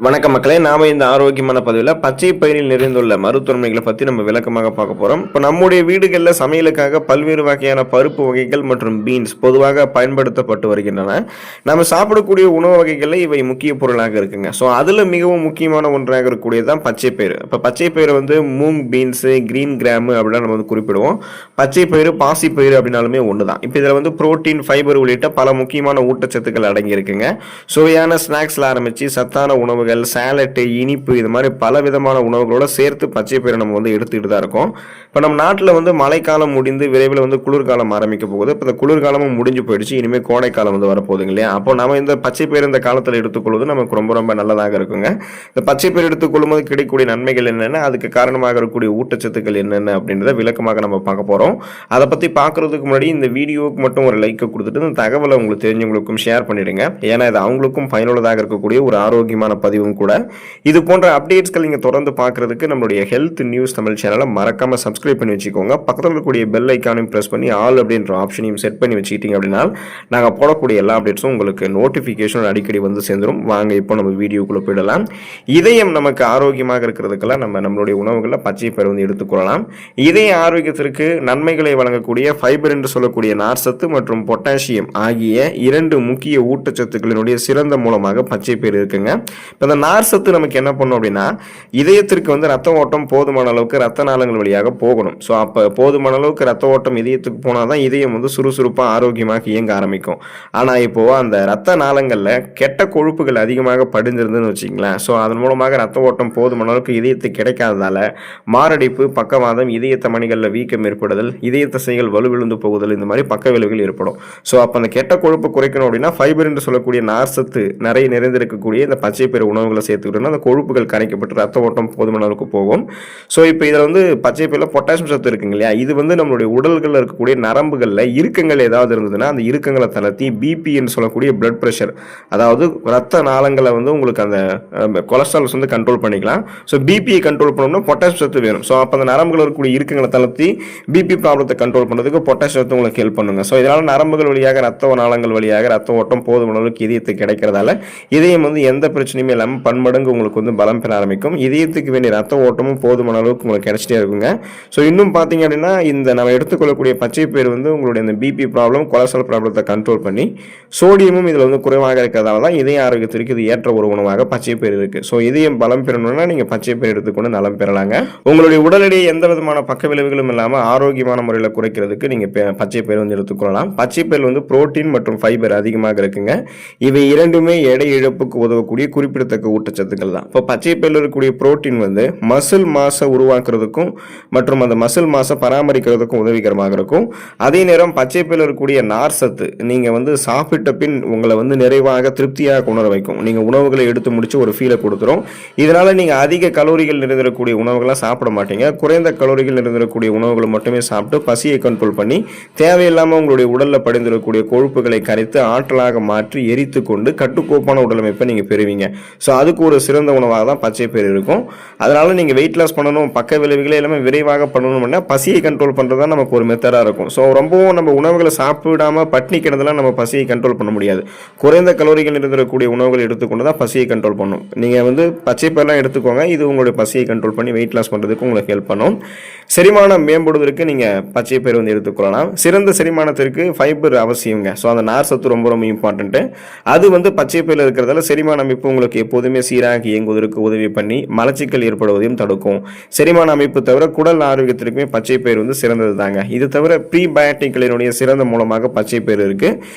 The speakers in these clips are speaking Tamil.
வணக்கம் மக்களே, நாம இந்த ஆரோக்கியமான பதிவில் பச்சை பயிரில் நிறைந்துள்ள மருத்துவமைகளை பற்றி நம்ம விளக்கமாக பார்க்க போகிறோம். இப்போ நம்முடைய வீடுகளில் சமையலுக்காக பல்வேறு வகையான பருப்பு வகைகள் மற்றும் பீன்ஸ் பொதுவாக பயன்படுத்தப்பட்டு வருகின்றன. நம்ம சாப்பிடக்கூடிய உணவு வகைகளில் இவை முக்கிய பொருளாக இருக்குங்க. ஸோ அதில் மிகவும் முக்கியமான ஒன்றாக இருக்கக்கூடியது தான் பச்சை பயிறு. இப்போ பச்சை பயிறு வந்து மூங் பீன்ஸு, கிரீன் கிராமு அப்படின்னா நம்ம வந்து குறிப்பிடுவோம். பச்சை பயிறு, பாசி பயிறு அப்படின்னாலுமே ஒன்று தான். இப்போ இதில் வந்து புரோட்டீன், ஃபைபர் உள்ளிட்ட பல முக்கியமான ஊட்டச்சத்துக்கள் அடங்கி இருக்குங்க. சுவையான ஸ்நாக்ஸில் ஆரம்பித்து சத்தான உணவு, சாலட்டு, இனிப்பு, இது மாதிரி பல விதமான உணவுகளோட சேர்த்து பச்சை பயிரை நம்ம வந்து எடுத்துக்கிட்டு தான் இருக்கோம். இப்போ நம்ம நாட்டில் வந்து மழைக்காலம் முடிந்து விரைவில் வந்து குளிர்காலம் ஆரம்பிக்க போகுது. இப்போ இந்த குளிர்காலமும் முடிஞ்சு போயிடுச்சு, இனிமேல் கோடைக்காலம் வந்து வரப்போகுதுங்க இல்லையா? அப்போ நம்ம இந்த பச்சை பயிர் இந்த காலத்தில் எடுத்துக்கொள்வது நமக்கு ரொம்ப ரொம்ப நல்லதாக இருக்குங்க. இந்த பச்சை பயிர் எடுத்துக்கொள்ளும் போது கிடைக்கக்கூடிய நன்மைகள் என்னென்ன, அதுக்கு காரணமாக இருக்கக்கூடிய ஊட்டச்சத்துக்கள் என்னென்ன அப்படின்றத விளக்கமாக நம்ம பார்க்க போகிறோம். அதை பற்றி பார்க்குறதுக்கு முன்னாடி இந்த வீடியோவுக்கு மட்டும் ஒரு லைக்கை கொடுத்துட்டு இந்த தகவலை உங்களுக்கு தெரிஞ்சவங்களுக்கும் ஷேர் பண்ணிடுங்க. ஏன்னா இது அவங்களுக்கும் பயனுள்ளதாக இருக்கக்கூடிய ஒரு ஆரோக்கியமான பதிவும் கூட. இது போன்ற அப்டேட்ஸ்கள் நீங்க தொடர்ந்து பார்க்கிறதுக்கு நம்மளுடைய ஹெல்த் நியூஸ் தமிழ் சேனலை மறக்காம சப்ஸ்கிரைப் பண்ணி வச்சுக்கோங்க. பக்கத்தில் இருக்கக்கூடிய பெல் ஐக்கானையும் பிரஸ் பண்ணி ஆல் அப்படின்ற ஆப்ஷனையும் செட் பண்ணி வச்சுக்கிட்டீங்க அப்படின்னா நாங்கள் போடக்கூடிய எல்லா அப்டேட்ஸும் உங்களுக்கு நோட்டிஃபிகேஷன் அடிக்கடி வந்து சேர்ந்துடும். வாங்க இப்போ நம்ம வீடியோக்குள்ள போயிடலாம். இதயம் நமக்கு ஆரோக்கியமாக இருக்கிறதுக்கெல்லாம் நம்மளுடைய உணவுகளில் பச்சை பயிர் வந்து எடுத்துக்கொள்ளலாம். இதய ஆரோக்கியத்திற்கு நன்மைகளை வழங்கக்கூடிய ஃபைபர் என்று சொல்லக்கூடிய நார்சத்து மற்றும் பொட்டாசியம் ஆகிய இரண்டு முக்கிய ஊட்டச்சத்துக்களினுடைய சிறந்த மூலமாக பச்சை பயிர் இருக்குங்க. இந்த நார் சத்து நமக்கு என்ன பண்ணும் அப்படின்னா, இதயத்திற்கு வந்து ரத்த ஓட்டம் போதுமான அளவுக்கு ரத்த நாளங்கள் வழியாக போகணும். ஸோ அப்போ போதுமான அளவுக்கு ரத்த ஓட்டம் இதயத்துக்கு போனால் தான் இதயம் வந்து சுறுசுறுப்பாக ஆரோக்கியமாக இயங்க ஆரம்பிக்கும். ஆனால் இப்போது அந்த ரத்த நாளங்களில் கெட்ட கொழுப்புகள் அதிகமாக படிஞ்சிருந்துன்னு வச்சுங்களேன். ஸோ அதன் மூலமாக ரத்த ஓட்டம் போதுமான அளவுக்கு இதயத்துக்கு கிடைக்காததால மாரடைப்பு, பக்கவாதம், இதய தமனிகளில் வீக்கம் ஏற்படுதல், இதய தசைகள் வலுவிழுந்து போகுதல், இந்த மாதிரி பக்க விளைவுகள் ஏற்படும். ஸோ அப்போ அந்த கெட்ட கொழுப்பு குறைக்கணும் அப்படின்னா ஃபைபர் என்று சொல்லக்கூடிய நார் சத்து நிறைய நிறைந்திருக்கக்கூடிய இந்த பச்சை பயிறு உணவுகளை சேர்த்துக்கிட்டோம்னா அந்த கொழுப்புகள் கரைக்கப்பட்டு ரத்த ஓட்டம் போதுமான அளவுக்கு போகும். ஸோ இப்போ இதில் வந்து பச்சை பயிரில் பொட்டாசியம் சத்து இருக்குங்க இல்லையா? இது வந்து நம்மளுடைய உடல்களில் இருக்கக்கூடிய நரம்புகளில் இறுக்கங்கள் ஏதாவது இருந்ததுன்னா அந்த இறுக்கங்களை தளர்த்தி பிபின்னு சொல்லக்கூடிய பிளட் ப்ரெஷர், அதாவது ரத்த நாளங்களை வந்து உங்களுக்கு அந்த கொலஸ்ட்ரால்ஸ் வந்து கண்ட்ரோல் பண்ணிக்கலாம். ஸோ பிபியை கண்ட்ரோல் பண்ணணும்னா பொட்டாசியம் சத்து வேணும். ஸோ அப்போ அந்த நரம்புகள் இருக்கக்கூடிய இறுக்கங்களை தளர்த்தி பிபி ப்ராப்ளத்தை கண்ட்ரோல் பண்ணுறதுக்கு பொட்டாசியம் சத்து உங்களுக்கு ஹெல்ப் பண்ணுங்க. ஸோ இதனால் நரம்புகள் வழியாக ரத்த நாளங்கள் வழியாக ரத்த ஓட்டம் போதுமான அளவுக்கு இதயத்துக்கு கிடைக்கிறதால இதயம் வந்து எந்த பிரச்சனையுமே இல்லாமல் பன்மடங்கு உங்களுக்கு வந்து பலம் பெற ஆரம்பிக்கும். இதயத்துக்கு வேண்டிய ரத்த ஓட்டமும் போதுமான அளவுக்கு உங்களுக்கு கிடைச்சிட்டே இருக்குங்க. ஸோ இன்னும் பார்த்தீங்க அப்படின்னா இந்த நம்ம எடுத்துக்கொள்ளக்கூடிய பச்சை பயிர் வந்து உங்களுடைய இந்த பிபி ப்ராப்ளம், கொலஸ்ட்ரால் ப்ராப்ளத்தை கண்ட்ரோல் பண்ணி சோடியமும் இதில் வந்து குறைவாக இருக்கிறதால தான் இதய ஆரோக்கியத்திற்கு இது ஏற்ற ஒரு உணவாக பச்சை பயிர் இருக்கு. ஸோ இதயம் பலம் பெறணும்னா நீங்கள் பச்சை பயிர் எடுத்துக்கொண்டு நலம் பெறலாங்க. உங்களுடைய உடல் எடையை எந்த விதமான பக்க விளைவுகளும் இல்லாமல் ஆரோக்கியமான முறையில் குறைக்கிறதுக்கு நீங்கள் பச்சை பயிர் வந்து எடுத்துக்கொள்ளலாம். பச்சை பயிர் வந்து புரோட்டீன் மற்றும் ஃபைபர் அதிகமாக இருக்குங்க. இவை இரண்டுமே எடை இழப்புக்கு உதவக்கூடிய குறிப்பிடத்தக்க ஊட்டச்சத்துக்கள் தான். இப்போ பச்சை பயிரில் இருக்கக்கூடிய புரோட்டீன் வந்து மசில் மாசை உருவாக்குறதுக்கும் மற்றும் அந்த மசில் மாசை பராமரிக்கிறதுக்கும் உதவிகரமாக இருக்கும். அதே நேரம் பச்சை பயிரில் இருக்கக்கூடிய நார் சத்து நீங்கள் வந்து சாப்பிட்ட பின் உங்களை வந்து நிறைவாக திருப்தியாக உணர வைக்கும். நீங்கள் உணவுகளை எடுத்து முடிச்சு ஒரு ஃபீலை கொடுத்துரும். இதனால நீங்கள் அதிக கலோரிகள் நிறைந்திருக்கக்கூடிய உணவுகளை சாப்பிட மாட்டீங்க. குறைந்த கலோரிகள் நிறைந்திருக்கக்கூடிய உணவுகளை மட்டுமே சாப்பிட்டு பசியை கண்ட்ரோல் பண்ணி தேவையில்லாமல் உங்களுடைய உடலில் படிந்திருக்கக்கூடிய கொழுப்புகளை கரைத்து ஆற்றலாக மாற்றி எரித்து கொண்டு கட்டுக்கோப்பான உடலமைப்பை நீங்கள் பெறுவீங்க. ஸோ அதுக்கு ஒரு சிறந்த உணவாக தான் பச்சை பயிர் இருக்கும். அதனால நீங்கள் வெயிட் லாஸ் பண்ணணும், பக்க விளைவுகளை எல்லாமே விரைவாக பண்ணணும்னா பசியை கண்ட்ரோல் பண்ணுறது தான் நமக்கு ஒரு மெத்தடாக இருக்கும். ஸோ ரொம்பவும் நம்ம உணவுகளை சாப்பிடாமல் பட்னி கிடந்தெல்லாம் நம்ம பசியை கண்ட்ரோல் பண்ண முடியாது. குறைந்த கலோரிகள் இருந்திருக்கக்கூடிய உணவுகள் எடுத்துக்கொண்டு தான் பசியை கண்ட்ரோல் பண்ணும். நீங்கள் வந்து பச்சை பயிரெலாம் எடுத்துக்கோங்க, இது உங்களுடைய பசியை கண்ட்ரோல் பண்ணி வெயிட் லாஸ் பண்ணுறதுக்கு உங்களுக்கு ஹெல்ப் பண்ணும். செரிமானம் மேம்படுவதற்கு நீங்கள் பச்சை பயிர் வந்து எடுத்துக்கொள்ளலாம். சிறந்த செரிமானத்திற்கு ஃபைபர் அவசியங்க. ஸோ அந்த நார் சத்து ரொம்ப ரொம்ப இம்பார்ட்டன்ட்டு. அது வந்து பச்சை பயிரில் இருக்கிறதால செரிமான அமைப்பு உங்களுக்கு எப்போதுமே சீராக இயங்குவதற்கு உதவி பண்ணி மலச்சிக்கல் ஏற்படுவதையும் தடுக்கும். செரிமான அமைப்பு தவிர குடல் ஆரோக்கியத்திற்குமே பச்சை பயிர் வந்து சிறந்தது தாங்க. இது தவிர ப்ரீபயோட்டிக்களினுடைய சிறந்த மூலமாக பச்சை பயிர் இருக்கு.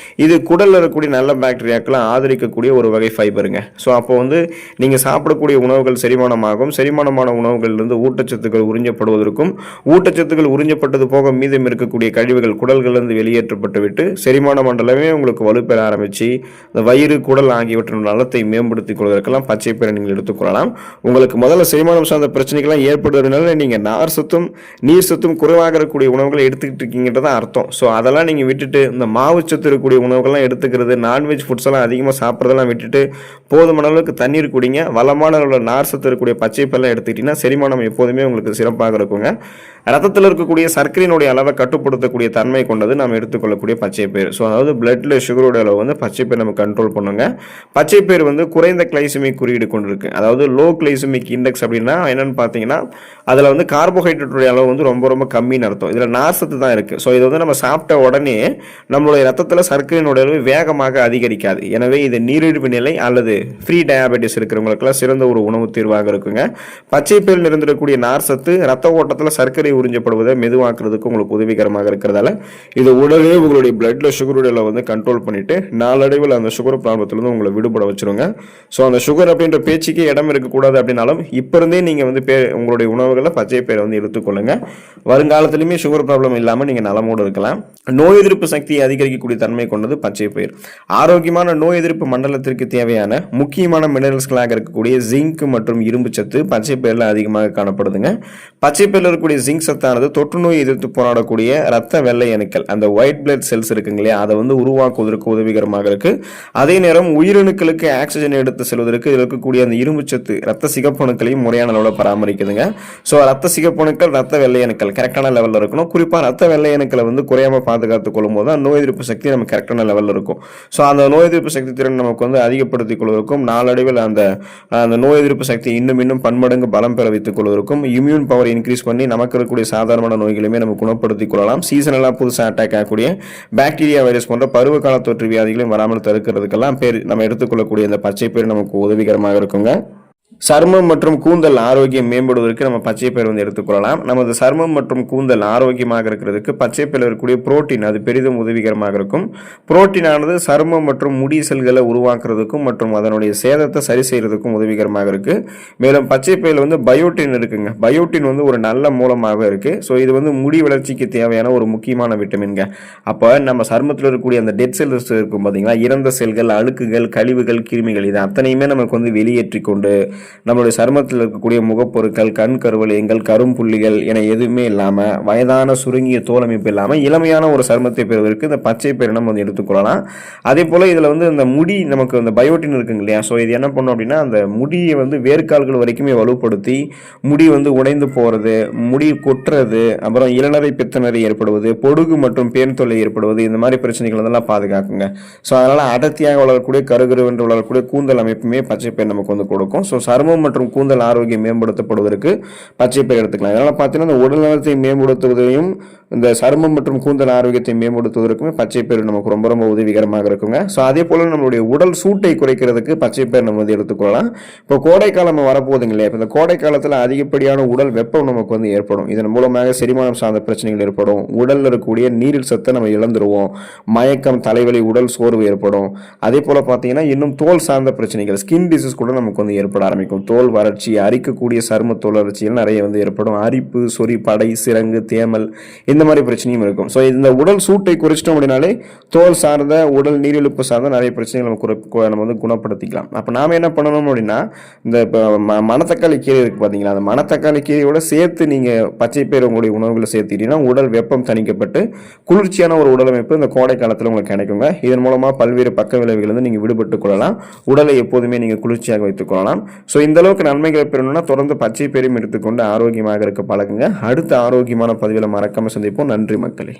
இது குடலில் இருக்கக்கூடிய நல்ல பாக்டீரியாக்களை ஆதரிக்கக்கூடிய ஒரு வகை ஃபைபருங்க. ஸோ அப்போ வந்து நீங்கள் சாப்பிடக்கூடிய உணவுகள் செரிமானமாகும். செரிமானமான உணவுகளிலிருந்து ஊட்டச்சத்துக்கள் உறிஞ்சப்படுவதற்கும் ஊட்டச்சத்துக்கள் உறிஞ்சப்பட்டது போக மீதம் இருக்கக்கூடிய கழிவுகள் குடல்களிலிருந்து வெளியேற்றப்பட்டு விட்டு செரிமான மண்டலமே உங்களுக்கு வலுப்பெற ஆரம்பித்து இந்த வயிறு, குடல் ஆகியவற்றின் நலத்தை மேம்படுத்திக் கொள்வதற்கெல்லாம் பச்சை பயிரை நீங்கள் எடுத்துக்கொள்ளலாம். உங்களுக்கு முதல்ல செரிமானம் சார்ந்த பிரச்சனைகள்லாம் ஏற்படுறதுனால நீங்கள் நார் சத்தும் நீர் சத்தும் குறைவாக இருக்கக்கூடிய உணவுகளை எடுத்துக்கிட்டு இருக்கீங்கன்றதான் அர்த்தம். ஸோ அதெல்லாம் நீங்கள் விட்டுட்டு இந்த மாவு சத்து இருக்கக்கூடிய உணவுகள்லாம் எடுத்துக்கிறது, நான்வெஜ் ஃபுட்ஸ் எல்லாம் அதிகமாக சாப்பிட்றதெல்லாம் விட்டுட்டு போதுமான அளவுக்கு தண்ணீர் குடிங்க. வளமான அளவில் நார் சத்து இருக்கக்கூடிய பச்சை பயிரெல்லாம் எடுத்துக்கிட்டீங்கன்னா செரிமானம் எப்போதுமே உங்களுக்கு சிறப்பாக இருக்குங்க. ரத்தத்தில் இருக்கக்கூடிய சர்க்கரையினுடைய அளவை கட்டுப்படுத்தக்கூடிய தன்மை கொண்டது நாம் எடுத்துக்கொள்ளக்கூடிய பச்சை பயிர். ஸோ அதாவது பிளட்ல சுகரோட அளவு வந்து பச்சை பயிர் நம்ம கண்ட்ரோல் பண்ணுங்க. பச்சை பயிர் வந்து குறைந்த கிளைசெமிக் குறியீடு கொண்டிருக்கு. அதாவது லோ கிளைசெமிக் இண்டெக்ஸ் அப்படின்னா என்னன்னு பார்த்தீங்கன்னா அதில் வந்து கார்போஹைட்ரேட்டுடைய அளவு வந்து ரொம்ப ரொம்ப கம்மின்னு அர்த்தம். இதில் நார்சத்து தான் இருக்குது. ஸோ இது வந்து நம்ம சாப்பிட்ட உடனே நம்மளுடைய ரத்தத்தில் சர்க்கரையினுடைய அளவு வேகமாக அதிகரிக்காது. எனவே இது நீரிழிவு நிலை அல்லது ஃப்ரீ டயாபெட்டிஸ் இருக்கிறவங்களுக்குலாம் சிறந்த ஒரு உணவு தீர்வாக இருக்குங்க. பச்சை பயிரில் இருந்திருக்கக்கூடிய நார்சத்து ரத்த ஓட்டத்தில் சர்க்கரை உறிஞ்சப்படுவதை மெதுவாக்குறதுக்கு உங்களுக்கு உதவிகரமாக இருக்கிறதால இது உடனே உங்களுடைய பிளட்ல சுகருடைய அளவு வந்து கண்ட்ரோல் பண்ணிட்டு நாளடைவில் அந்த சுகர் ப்ராப்ளத்திலிருந்து உங்களை விடுபட வச்சிருங்க. ஸோ அந்த சுகர் அப்படின்ற பேச்சுக்கே இடம் இருக்கக்கூடாது அப்படின்னாலும் இப்போ இருந்தே நீங்கள் வந்து உங்களுடைய உணவுகளை பச்சை பயிரை வந்து எடுத்துக்கொள்ளுங்க. வருங்காலத்திலுமே சுகர் ப்ராப்ளம் இல்லாமல் நீங்கள் நலமோடு இருக்கலாம். நோய் எதிர்ப்பு சக்தியை அதிகரிக்கக்கூடிய தன்மை கொண்டது பச்சை பயிர். ஆரோக்கியமான நோய் எதிர்ப்பு மண்டலத்திற்கு தேவையான முக்கியமான மினரல்ஸ்களாக இருக்கக்கூடிய ஜிங்க் மற்றும் இரும்பு சத்து பச்சை பயிரில் அதிகமாக காணப்படுதுங்க. பச்சை பயிரில் இருக்கக்கூடிய ஜிங்க் சத்தானது தொற்று நோய் எதிர்த்து போராடக்கூடிய ரத்த வெள்ளை அணுக்கள் அந்த ஒயிட் பிளட் செல்ஸ் இருக்குங்க இல்லையா, அதை வந்து உருவாக்குவதற்கு உதவிகரமாக இருக்கு. அதே நேரம் உயிரணுக்களுக்கு ஆக்சிஜன் எடுத்து செல்வதற்கு இருக்கக்கூடிய அந்த இரும்பு சத்து ரத்த சிகப்பணுக்களையும் முறையான அளவில் பராமரிக்குதுங்க. ஸோ ரத்த சிகப்பணுக்கள் ரத்த வெள்ளை அணுக்கள் கரெக்டான லெவலில் இருக்கணும். குறிப்பாக ரத்த வெள்ளை அணுக்களை வந்து குறையாம பாதுகாத்துக் கொள்ளும் போது தான் நோய் எதிர்ப்பு சக்தி நமக்கு கரெக்டான லெவலில் இருக்கும். ஸோ அந்த நோய் எதிர்ப்பு சக்தி திறன் நமக்கு வந்து அதிகப்படுத்திக் கொள்வதற்கும் நாளடைவில் அந்த நோய் எதிர்ப்பு சக்தி இன்னும் பன்மடங்கு பலம் பெற வைத்துக் கொள்வதற்கும் இம்யூன் பவர் இன்க்ரீஸ் பண்ணி நமக்கு இருக்கக்கூடிய சாதாரண நோய்களையுமே நம்ம குணப்படுத்திக் கொள்ளலாம். சீசனெல்லாம் புதுசாக அட்டாக் ஆகக்கூடிய பாக்டீரியா வைரஸ் போன்ற பருவகால தொற்று வியாதிகளையும் வராமல் தடுக்கிறதுக்கெல்லாம் நம்ம எடுத்துக்கொள்ளக்கூடிய இந்த பச்சை பயிர் நமக்கு உதவிகரமாக இருக்குங்க. சர்மம் மற்றும் கூந்தல் ஆரோக்கியம் மேம்படுவதற்கு நம்ம பச்சை பயிர் வந்து எடுத்துக்கொள்ளலாம். நமது சர்மம் மற்றும் கூந்தல் ஆரோக்கியமாக இருக்கிறதுக்கு பச்சை பயிரில் இருக்கக்கூடிய புரோட்டீன் அது பெரிதும் உதவிகரமாக இருக்கும். புரோட்டீனானது சர்மம் மற்றும் முடி செல்களை உருவாக்குறதுக்கும் மற்றும் அதனுடைய சேதத்தை சரி செய்யறதுக்கும் உதவிகரமாக இருக்கு. மேலும் பச்சை பயிரில் வந்து பயோட்டின் இருக்குங்க. பயோட்டின் வந்து ஒரு நல்ல மூலமாக இருக்கு. ஸோ இது வந்து முடி வளர்ச்சிக்கு தேவையான ஒரு முக்கியமான விட்டமின்ங்க. அப்போ நம்ம சர்மத்தில் இருக்கக்கூடிய அந்த டெட் செல்ஸ் இருக்கும் பார்த்தீங்களா, இறந்த செல்கள், அழுக்குகள், கழிவுகள், கிருமிகள் இது அத்தனையுமே நமக்கு வந்து வெளியேற்றி கொண்டு நம்மளுடைய சருமத்தில் இருக்கக்கூடிய முகப்பொருட்கள், கண் கருவளையங்கள், கரும்புள்ளிகள் என எதுவுமே இல்லாமல் வயதான சுருங்கிய தோலமைப்பு இல்லாமல் இளமையான ஒரு சருமத்தை பெறுவதற்கு இந்த பச்சை பயிரை நம்ம வந்து எடுத்துக்கொள்ளலாம். அதே போல் இதில் வந்து இந்த முடி நமக்கு அந்த பயோட்டின் இருக்குங்க இல்லையா, ஸோ இது என்ன பண்ணும் அப்படின்னா அந்த முடியை வந்து வேர்க்கால்கள் வரைக்குமே வலுப்படுத்தி முடி வந்து உடைந்து போகிறது, முடி கொட்டுறது, அப்புறம் இளநரை பித்தநரை ஏற்படுவது, பொடுகு மற்றும் பேன் தொல்லை ஏற்படுவது, இந்த மாதிரி பிரச்சனைகள் இதெல்லாம் பாதுகாக்குங்க. ஸோ அதனால் அடர்த்தியாக வளரக்கூடிய கருகருவென்று வளரக்கூடிய கூந்தல் அமைப்புமே பச்சை பயிர் நமக்கு வந்து கொடுக்கும். ஸோ சருமம் மற்றும் கூந்தல் ஆரோக்கியம் மேம்படுத்தப்படுவதற்கு பச்சை பயிர் எடுத்துக்கலாம். இதனால் பார்த்தீங்கன்னா இந்த உடல் நலத்தை மேம்படுத்துவதையும் இந்த சருமம் மற்றும் கூந்தல் ஆரோக்கியத்தை மேம்படுத்துவதற்குமே பச்சை பயிர் நமக்கு ரொம்ப ரொம்ப உதவிகரமாக இருக்குங்க. ஸோ அதே போல் நம்மளுடைய உடல் சூட்டை குறைக்கிறதுக்கு பச்சை பயிர் நம்ம வந்து எடுத்துக்கொள்ளலாம். இப்போ கோடை காலம் வரப்போகுதுங்க இல்லையா, இப்போ இந்த கோடை காலத்தில் அதிகப்படியான உடல் வெப்பம் நமக்கு வந்து ஏற்படும். இதன் மூலமாக செரிமானம் சார்ந்த பிரச்சனைகள் ஏற்படும். உடலில் இருக்கக்கூடிய நீரில் சத்தை நம்ம இழந்துருவோம். மயக்கம், தலைவலி, உடல் சோர்வு ஏற்படும். அதே போல் பார்த்தீங்கன்னா இன்னும் தோல் சார்ந்த பிரச்சனைகள், ஸ்கின் டிசீஸ் கூட நமக்கு வந்து ஏற்பட ஆரம்பிக்கும். தோல் வறட்சி, அரிக்கக்கூடிய சரும தோல் வறட்சிகள் நிறைய வந்து ஏற்படும். அரிப்பு, சொறி, படை, சிரங்கு, தேமல் இந்த மாதிரி பிரச்சனையும் இருக்கும். ஸோ இந்த உடல் சூட்டை குறைச்சிட்டோம் அப்படின்னாலே தோல் சார்ந்த உடல் நீரிழிப்பு சார்ந்த நிறைய பிரச்சனைகள் நம்ம வந்து குணப்படுத்திக்கலாம். அப்போ நாம என்ன பண்ணணும் அப்படின்னா இந்த மணத்தக்காளி கீரை இருக்கு பார்த்தீங்களா, அந்த மணத்தக்காளி கீரையோட சேர்த்து நீங்கள் பச்சை பயிர் உங்களுடைய உணவுகளை சேர்த்துட்டீங்கன்னா உடல் வெப்பம் தணிக்கப்பட்டு குளிர்ச்சியான ஒரு உடலமைப்பு இந்த கோடை காலத்தில் உங்களுக்கு கிடைக்குங்க. இதன் மூலமாக பல்வேறு பக்க விளைவுகள் வந்து நீங்கள் விடுபட்டுக் கொள்ளலாம். உடலை எப்போதுமே நீங்கள் குளிர்ச்சியாக வைத்துக் கொள்ளலாம். ஸோ இந்த அளவுக்கு நன்மைகளை பெறணும்னா தொடர்ந்து பச்சை பயிரையும் எடுத்துக்கொண்டு ஆரோக்கியமாக இருக்க பழகுங்க. அடுத்த ஆரோக்கியமான பதிவில் மறக்காம சந்திப்போம். நன்றி மக்களே.